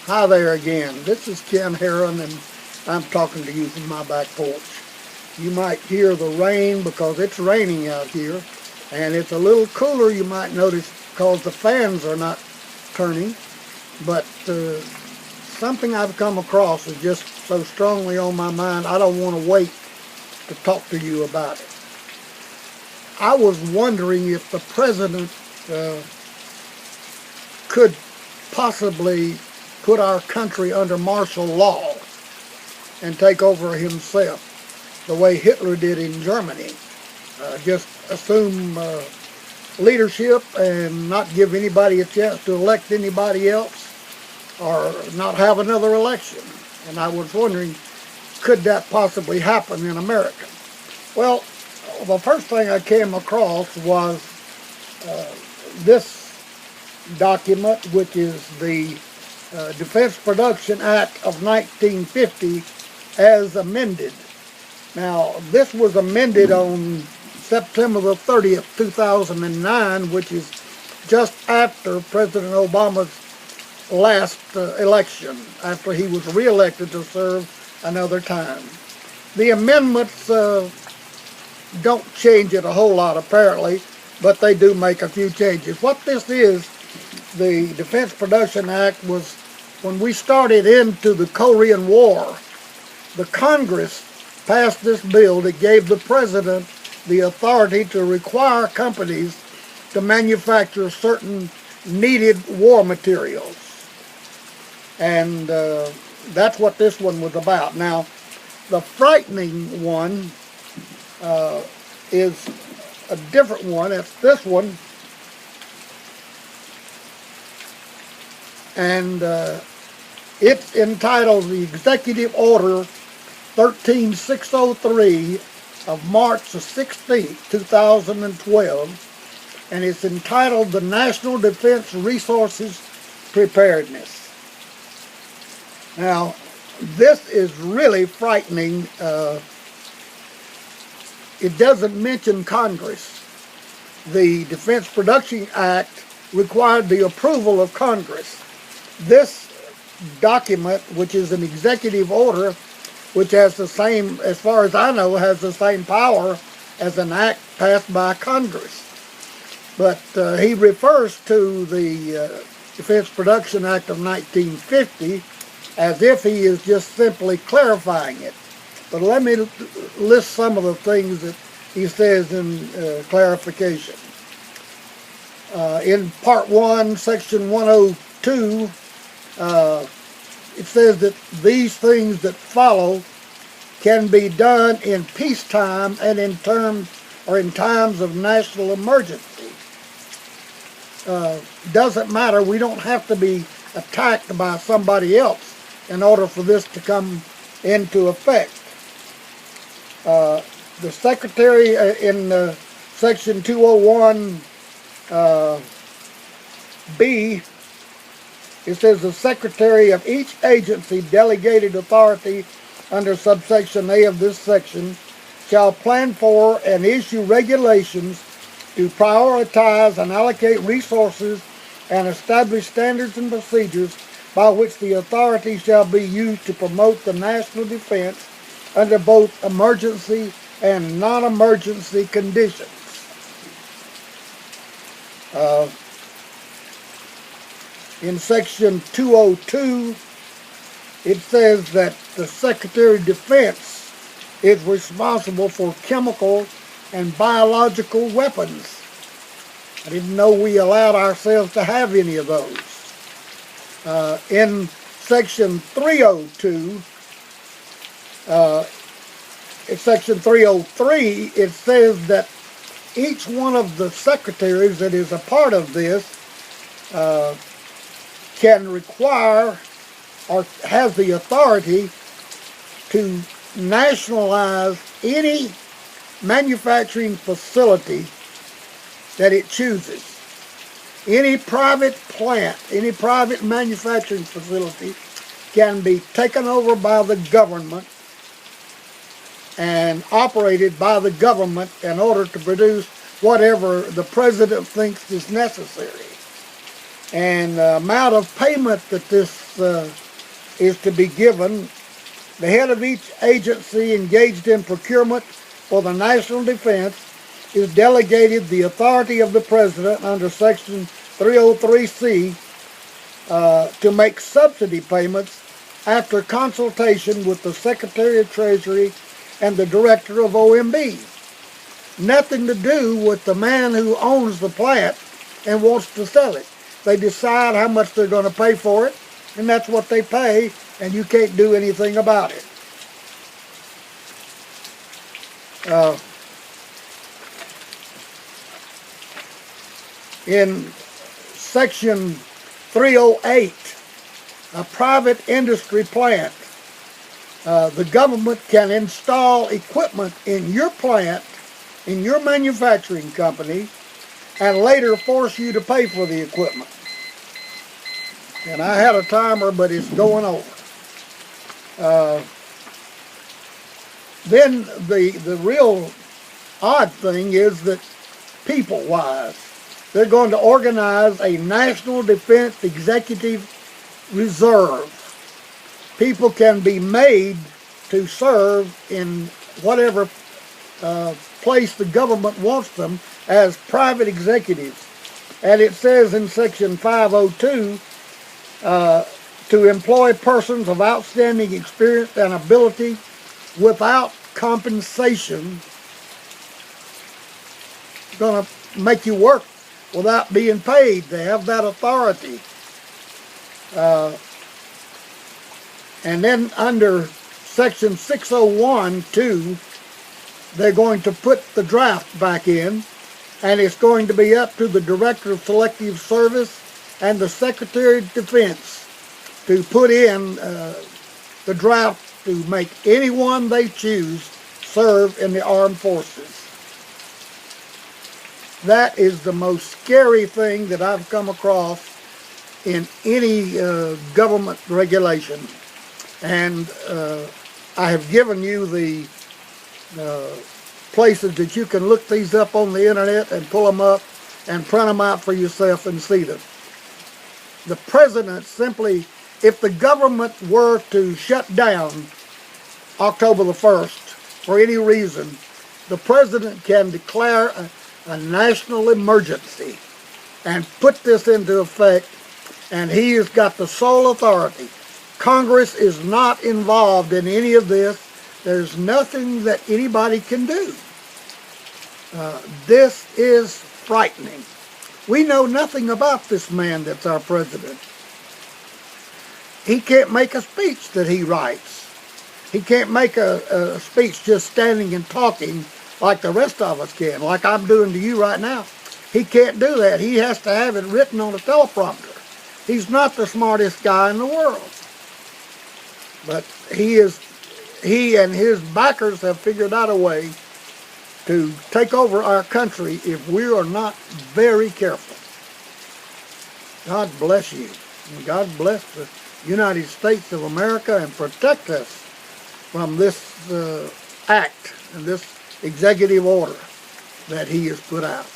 Hi there again. This is Ken Heron, and I'm talking to you from my back porch. You might hear the rain because it's raining out here, and it's a little cooler, you might notice, because the fans are not turning. But something I've come across is just so strongly on my mind, I don't want to wait to talk to you about it. I was wondering if the president uh, could possibly put our country under martial law and take over himself the way Hitler did in Germany. Just assume leadership and not give anybody a chance to elect anybody else or not have another election. And I was wondering, could that possibly happen in America? Well, the first thing I came across was this document, which is the Defense Production Act of 1950 as amended. Now, this was amended on September the 30th, 2009, which is just after President Obama's last election, after he was reelected to serve another time. The amendments don't change it a whole lot, apparently, but they do make a few changes. What this is, the Defense Production Act, was when we started into the Korean War, the Congress passed this bill that gave the president the authority to require companies to manufacture certain needed war materials. And that's what this one was about. Now, the frightening one is a different one. It's this one. And it's entitled the Executive Order 13603 of March the 16th, 2012, and it's entitled the National Defense Resources Preparedness. Now, this is really frightening. It doesn't mention Congress. The Defense Production Act required the approval of Congress. This document, which is an executive order, which has the same, as far as I know, has the same power as an act passed by Congress. But he refers to the Defense Production Act of 1950 as if he is just simply clarifying it. But let me list some of the things that he says in clarification. In Part 1, Section 102, it says that these things that follow can be done in peacetime and in times of national emergency. Doesn't matter. We don't have to be attacked by somebody else in order for this to come into effect. The Secretary in Section 201 B, it says the Secretary of each agency delegated authority under subsection A of this section shall plan for and issue regulations to prioritize and allocate resources and establish standards and procedures by which the authority shall be used to promote the national defense under both emergency and non-emergency conditions. In Section 202, it says that the Secretary of Defense is responsible for chemical and biological weapons. I didn't know we allowed ourselves to have any of those. In Section 302, in Section 303, it says that each one of the secretaries that is a part of this can require or has the authority to nationalize any manufacturing facility that it chooses. Any private plant, any private manufacturing facility can be taken over by the government and operated by the government in order to produce whatever the president thinks is necessary. And the amount of payment that this is to be given, the head of each agency engaged in procurement for the national defense is delegated the authority of the President under Section 303C to make subsidy payments after consultation with the Secretary of Treasury and the Director of OMB. Nothing to do with the man who owns the plant and wants to sell it. They decide how much they're going to pay for it, and that's what they pay, and you can't do anything about it. In Section 308, a private industry plant, the government can install equipment in your plant, in your manufacturing company, and later force you to pay for the equipment. And I had a timer, but it's going over. Then the real odd thing is that people-wise, they're going to organize a National Defense Executive Reserve. People can be made to serve in whatever place the government wants them as private executives. And it says in Section 502, to employ persons of outstanding experience and ability without compensation. Going to make you work without being paid. They have that authority. And then under Section 601(2), they're going to put the draft back in, and it's going to be up to the Director of Selective Service and the Secretary of Defense to put in the draft to make anyone they choose serve in the armed forces. That is the most scary thing that I've come across in any government regulation. And I have given you the places that you can look these up on the internet and pull them up and print them out for yourself and see them. The President simply, if the government were to shut down October the 1st for any reason, the President can declare a national emergency and put this into effect, and he has got the sole authority. Congress is not involved in any of this. There's nothing that anybody can do. This is frightening. We know nothing about this man that's our president. He can't make a speech that he writes. He can't make a speech just standing and talking like the rest of us can, like I'm doing to you right now. He can't do that. He has to have it written on a teleprompter. He's not the smartest guy in the world. But he and his backers have figured out a way to take over our country if we are not very careful. God bless you. And God bless the United States of America and protect us from this act and this executive order that he has put out.